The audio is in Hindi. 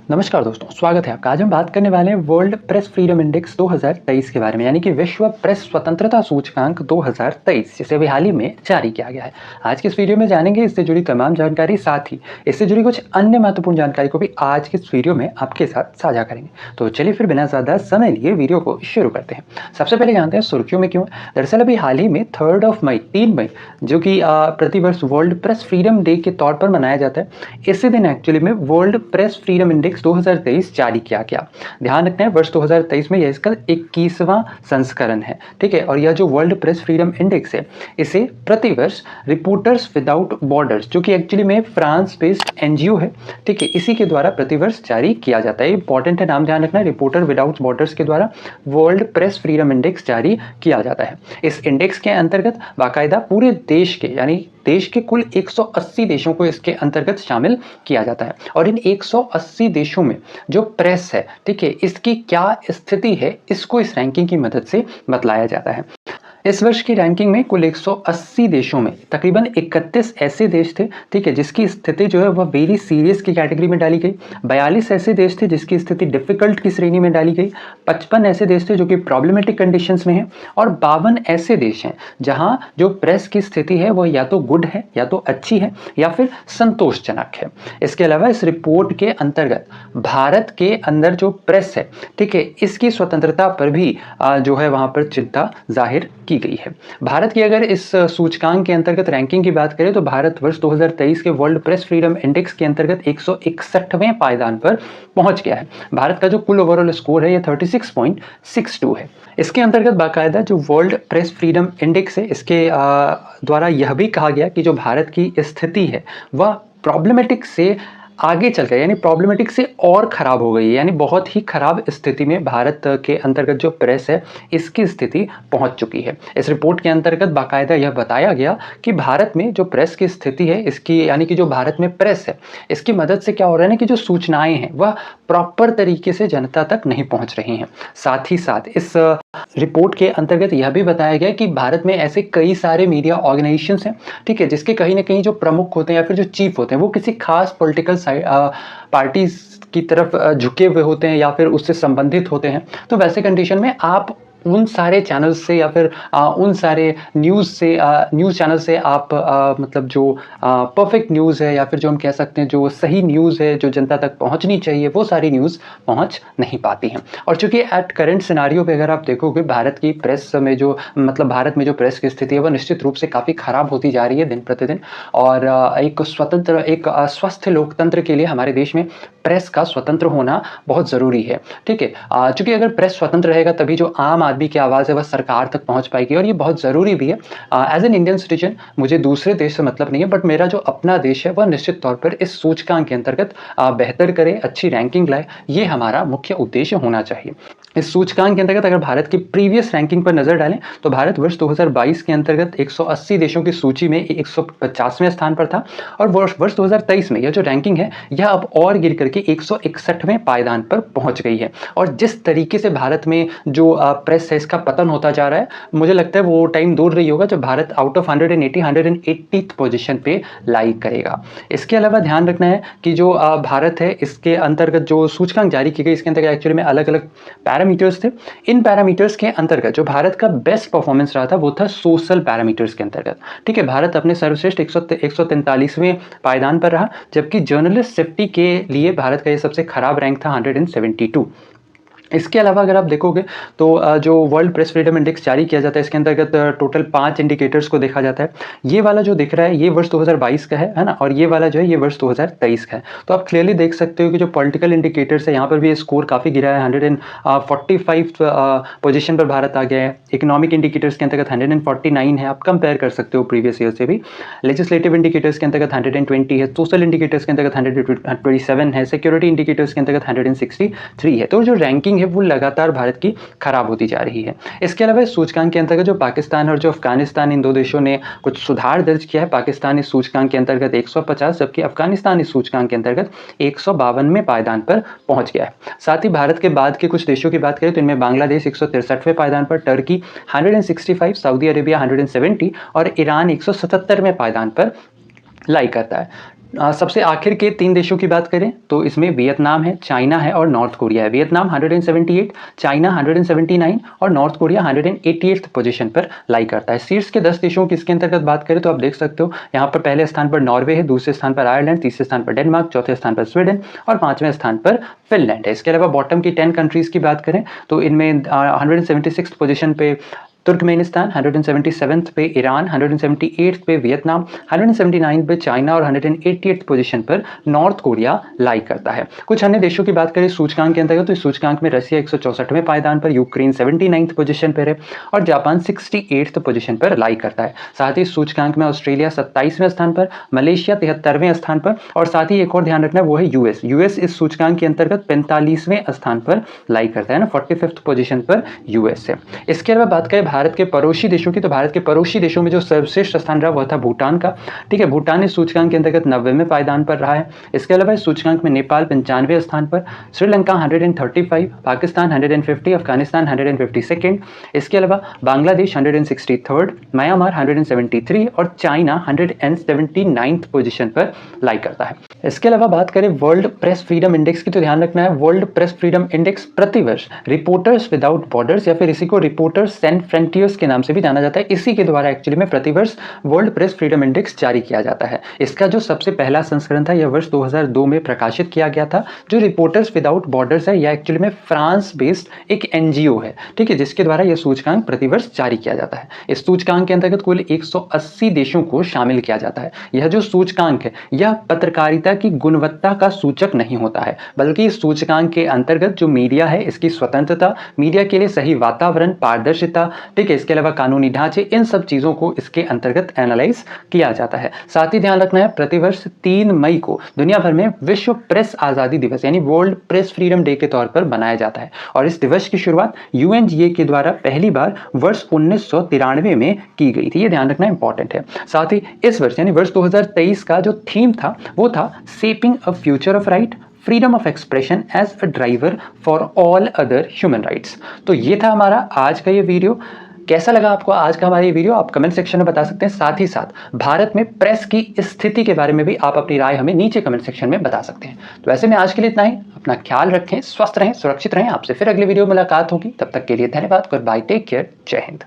नमस्कार दोस्तों, स्वागत है आपका। आज हम बात करने वाले हैं वर्ल्ड प्रेस फ्रीडम इंडेक्स 2023 के बारे में, यानी कि विश्व प्रेस स्वतंत्रता सूचकांक 2023, जिसे अभी हाल ही में जारी किया गया है। आज की इस वीडियो में जानेंगे इससे जुड़ी तमाम जानकारी, साथ ही इससे जुड़ी कुछ अन्य महत्वपूर्ण जानकारी को भी आज की इस वीडियो में आपके साथ साझा करेंगे। तो चलिए फिर बिना ज़्यादा समय लिए वीडियो को शुरू करते हैं। सबसे पहले जानते हैं सुर्खियों में क्यों। दरअसल अभी हाल ही में 3 मई जो कि प्रतिवर्ष वर्ल्ड प्रेस फ्रीडम डे के तौर पर मनाया जाता है, इसी दिन एक्चुअली में वर्ल्ड प्रेस फ्रीडम इंडेक्स 2023 जारी किया गया। ध्यान रखना है, वर्ष 2023 में यह इसका 21वां संस्करण है, ठीक है। और यह जो वर्ल्ड प्रेस फ्रीडम इंडेक्स है, इसे प्रतिवर्ष रिपोर्टर्स विदाउट बॉर्डर्स, जो कि एक्चुअली में फ्रांस बेस्ड एनजीओ है, ठीक है, इसी के द्वारा प्रतिवर्ष जारी किया जाता है। इंपॉर्टेंट है, नाम ध्यान रखना है, रिपोर्टर विदाउट बॉर्डर्स के द्वारा वर्ल्ड प्रेस फ्रीडम इंडेक्स जारी किया जाता है। इस इंडेक्स के अंतर्गत बाकायदा पूरे देश के, यानी देश के कुल 180 देशों को इसके अंतर्गत शामिल किया जाता है। और इन 180 देशों में जो प्रेस है, ठीक है, इसकी क्या स्थिति है, इसको इस रैंकिंग की मदद से बतलाया जाता है। इस वर्ष की रैंकिंग में कुल 180 देशों में तकरीबन 31 ऐसे देश थे, ठीक है, जिसकी स्थिति जो है वह वेरी सीरियस की कैटेगरी में डाली गई। 42 ऐसे देश थे जिसकी स्थिति डिफिकल्ट की श्रेणी में डाली गई। 55 ऐसे देश थे जो कि प्रॉब्लमेटिक कंडीशंस में हैं, और 52 ऐसे देश हैं जहां जो प्रेस की स्थिति है वह या तो गुड है, या तो अच्छी है, या फिर संतोषजनक है। इसके अलावा इस रिपोर्ट के अंतर्गत भारत के अंदर जो प्रेस है, ठीक है, इसकी स्वतंत्रता पर भी जो है वहां पर चिंता जाहिर की गई है। भारत की अगर इस सूचकांक के अंतर्गत रैंकिंग की बात करें तो भारत वर्ष 2023 के वर्ल्ड प्रेस फ्रीडम इंडेक्स के अंतर्गत 161वें पायदान पर पहुंच गया है। भारत का जो कुल ओवरऑल स्कोर है यह 36.62 है। इसके अंतर्गत बाकायदा जो वर्ल्ड प्रेस फ्रीडम इंडेक्स है, इसके द्वारा यह भी कहा गया कि जो भारत की स्थिति है वह प्रॉब्लमेटिक से आगे चल गया, यानी प्रॉब्लमेटिक से और खराब हो गई है, यानी बहुत ही खराब स्थिति में भारत के अंतर्गत जो प्रेस है इसकी स्थिति पहुंच चुकी है। इस रिपोर्ट के अंतर्गत बाकायदा यह बताया गया कि भारत में जो प्रेस की स्थिति है इसकी, यानी कि जो भारत में प्रेस है इसकी मदद से क्या हो रहा है ना, कि जो सूचनाएं हैं वह प्रॉपर तरीके से जनता तक नहीं पहुंच रही हैं। साथ ही साथ इस रिपोर्ट के अंतर्गत यह भी बताया गया कि भारत में ऐसे कई सारे मीडिया ऑर्गेनाइजेशंस हैं, ठीक है, जिसके कहीं ना कहीं जो प्रमुख होते हैं या फिर जो चीफ होते हैं वो किसी खास पॉलिटिकल पार्टी की तरफ झुके हुए होते हैं या फिर उससे संबंधित होते हैं। तो वैसे कंडीशन में आप उन सारे चैनल से या फिर उन सारे न्यूज़ चैनल से आप मतलब जो परफेक्ट न्यूज़ है या फिर जो हम कह सकते हैं जो सही न्यूज़ है, जो जनता तक पहुंचनी चाहिए, वो सारी न्यूज़ पहुंच नहीं पाती हैं। और चूंकि एट करंट सिनारियो पे अगर आप देखोगे भारत की प्रेस में जो भारत में जो प्रेस की स्थिति है वह निश्चित रूप से काफ़ी ख़राब होती जा रही है दिन प्रतिदिन। और एक स्वस्थ लोकतंत्र के लिए हमारे देश में प्रेस का स्वतंत्र होना बहुत ज़रूरी है, ठीक है। चूंकि अगर प्रेस स्वतंत्र रहेगा तभी जो आम आदमी की आवाज़ है वह सरकार तक पहुंच पाएगी, और ये बहुत ज़रूरी भी है। एज एन इंडियन सिटीजन मुझे दूसरे देश से मतलब नहीं है, बट मेरा जो अपना देश है वह निश्चित तौर पर इस सूचकांक के अंतर्गत बेहतर करे, अच्छी रैंकिंग लाए, ये हमारा मुख्य उद्देश्य होना चाहिए। इस सूचकांक के अंतर्गत अगर भारत की प्रीवियस रैंकिंग पर नजर डालें तो भारत वर्ष 2022 के अंतर्गत 180 देशों की सूची में 150वें स्थान पर था, और वर्ष 2023 में यह जो रैंकिंग है यह अब और गिर करके 161वें पायदान पर पहुंच गई है। और जिस तरीके से भारत में जो प्रेस है इसका पतन होता जा रहा है, मुझे लगता है वो टाइम दूर नहीं होगा जब Bharat out of 180th position पे लाई करेगा। इसके अलावा ध्यान रखना है कि जो भारत है इसके अंतर्गत जो सूचकांक जारी की गई, इसके अंतर्गत एक्चुअली में अलग अलग पैरामीटर्स थे। इन पैरामीटर्स के अंतर्गत जो भारत का बेस्ट परफॉर्मेंस रहा था वो था सोशल पैरामीटर्स के अंतर्गत, ठीक है। भारत अपने सर्वश्रेष्ठ 143वें पायदान पर रहा, जबकि जर्नलिस्ट सेफ्टी के लिए भारत का ये सबसे खराब रैंक था 172। इसके अलावा अगर आप देखोगे तो जो वर्ल्ड प्रेस फ्रीडम इंडेक्स जारी किया जाता है इसके अंतर्गत टोटल 5 इंडिकेटर्स को देखा जाता है। ये वाला जो दिख रहा है ये वर्ष 2022 का है ना, और ये वाला जो है ये वर्ष 2023 का है। तो आप क्लियरली देख सकते हो कि जो पॉलिटिकल इंडिकेटर्स है यहाँ पर भी स्कोर काफ़ी गिरा है। 145 पोजीशन पर भारत आ गया है। इकोनॉमिक इंडिकेटर्स के अंतर्गत 149 है, आप कंपेयर कर सकते हो प्रीवियस ईयर से भी। लेजिस्लेटिव इंडिकेटर्स के अंतर्गत 120 है, सोशल इंडिकेटर्स के अंतर्गत 127 है, सिक्योरिटी इंडिकेटर्स के अंतर्गत 163 है। तो जो रैंकिंग है वो लगातार भारत की खराब होती जा रही है। इसके अलावा इस सूचकांक के अंतर्गत जो पाकिस्तान और जो अफगानिस्तान, इन दो देशों ने कुछ सुधार दर्ज किया है। पाकिस्तान इस सूचकांक के अंतर्गत 150, जबकि अफगानिस्तान इस सूचकांक के अंतर्गत 152वें पायदान पर पहुंच गया है। साथ ही भारत के बाद के कुछ देशों की बात करें तो इनमें बांग्लादेश 163वें पायदान पर, टर्की 165, सऊदी अरेबिया 170 और ईरान 177वें पायदान पर लाई करता है। सबसे आखिर के 3 देशों की बात करें तो इसमें वियतनाम है, चाइना है और नॉर्थ कोरिया है। वियतनाम 178, चाइना 179 और नॉर्थ कोरिया 188th पोजीशन पर लाई करता है। शीर्ष के 10 देशों की इसके अंतर्गत बात करें तो आप देख सकते हो यहाँ पर पहले स्थान पर नॉर्वे है, दूसरे स्थान पर आयरलैंड, तीसरे स्थान पर डेनमार्क, चौथे स्थान पर स्वीडन और 5वें स्थान पर फिनलैंड है। इसके अलावा बॉटम की 10 कंट्रीज की बात करें तो इनमें 176 पोजीशन पे तुर्कमेनिस्तान, 177 पे ईरान, 178 पे वियतनाम, 179 पे चाइना और 188 पोजीशन पर नॉर्थ कोरिया लाई करता है। कुछ अन्य देशों की बात करें सूचकांक के अंतर्गत तो इस सूचकांक में रशिया 164वें पायदान पर, यूक्रेन 79th पोजीशन पर है और जापान 68th पोजीशन पर लाई करता है। साथ ही सूचकांक में ऑस्ट्रेलिया 27वें स्थान पर, मलेशिया 73वें स्थान पर और साथ ही एक और ध्यान रखना वो है यूएस इस सूचकांक के अंतर्गत 45वें स्थान पर लाई करता है ना, 45th पोजीशन पर यूएस है। इसके अलावा बात करें भारत के पड़ोसी देशों की तो भारत के पड़ोसी देशों में जो सर्वश्रेष्ठ स्थान रहा वह था भूटान का। ठीक है, भूटान इस सूचकांक के अंतर्गत 90वें पायदान पर रहा है। इसके अलावा इस सूचकांक में नेपाल 95वें स्थान पर, श्रीलंका 135, पाकिस्तान 150, अफगानिस्तान 152, इसके अलावा बांग्लादेश 163, म्यांमार 173 और चाइना 179th पोजीशन पर लाई करता है। इसके अलावा बात करें वर्ल्ड प्रेस फ्रीडम इंडेक्स की तो ध्यान रखना है वर्ल्ड प्रेस फ्रीडम इंडेक्स प्रतिवर्ष रिपोर्टर्स विदाउट बॉर्डर्स या फिर इसी को रिपोर्टर्स सैन फ्रंटियर्स के नाम से भी जाना जाता है, इसी के द्वारा एक्चुअली में प्रतिवर्ष वर्ल्ड प्रेस फ्रीडम इंडेक्स जारी किया जाता है। इसका जो सबसे पहला संस्करण था यह वर्ष 2002 में प्रकाशित किया गया था। जो रिपोर्टर्स विदाउट बॉर्डर्स है यह एक्चुअली में फ्रांस बेस्ड एक एनजीओ है, ठीक है, जिसके द्वारा यह सूचकांक प्रतिवर्ष जारी किया जाता है। इस सूचकांक के अंतर्गत कुल 180 देशों को शामिल किया जाता है। यह जो सूचकांक है यह पत्रकारिता की गुणवत्ता का सूचक नहीं होता है, बल्कि इस सूचकांक के अंतर्गत जो मीडिया है इसकी स्वतंत्रता, मीडिया के लिए सही वातावरण, पारदर्शिता, ठीक है, इसके अलावा कानूनी ढांचे, इन सब चीजों को इसके अंतर्गत एनालाइज किया जाता है। साथ ही ध्यान रखना है प्रतिवर्ष 3 मई को दुनिया भर में विश्व प्रेस आजादी दिवस यानी वर्ल्ड प्रेस फ्रीडम डे के तौर पर मनाया जाता है और इस दिवस की शुरुआत यूएनजीए के द्वारा पहली बार वर्ष 1993 में की गई थी। ये ध्यान रखना इंपॉर्टेंट है। साथ ही इस वर्ष यानी वर्ष 2023 का जो थीम था वो था shaping a future of right, freedom of expression as a driver for all other human rights. तो ये था हमारा आज का ये वीडियो। कैसा लगा आपको आज का हमारा ये वीडियो आप कमेंट सेक्शन में बता सकते हैं। साथ ही साथ भारत में प्रेस की स्थिति के बारे में भी आप अपनी राय हमें नीचे कमेंट सेक्शन में बता सकते हैं। तो ऐसे में आज के लिए इतना ही। अपना ख्याल रखें, स्वस्थ रहें, सुरक्षित रहें। आपसे फिर अगले वीडियो में मुलाकात होगी। तब तक के लिए धन्यवाद। गुड बाय, टेक केयर, जय हिंद।